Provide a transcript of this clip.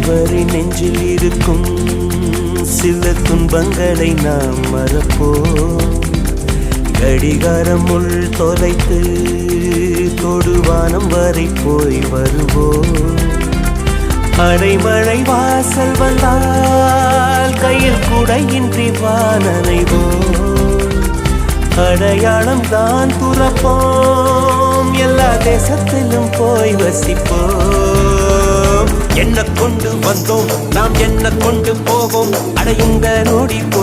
இதுவரை நெஞ்சில் இருக்கும் சில துன்பங்களை நாம் மறப்போம். கடிகாரம் உள் தொலைத்து தொடுவானம் வரை போய் வருவோம். அடைமழை வாசல் வந்தால் கையில் குடையின்றி வானனைவோம். அடையாளம் தான் துறப்போம், எல்லா தேசத்திலும் போய் வசிப்போம். என்ன கொண்டு வந்தோம் நாம் என்ன கொண்டு போவோம், அடையுங்க நோடி போ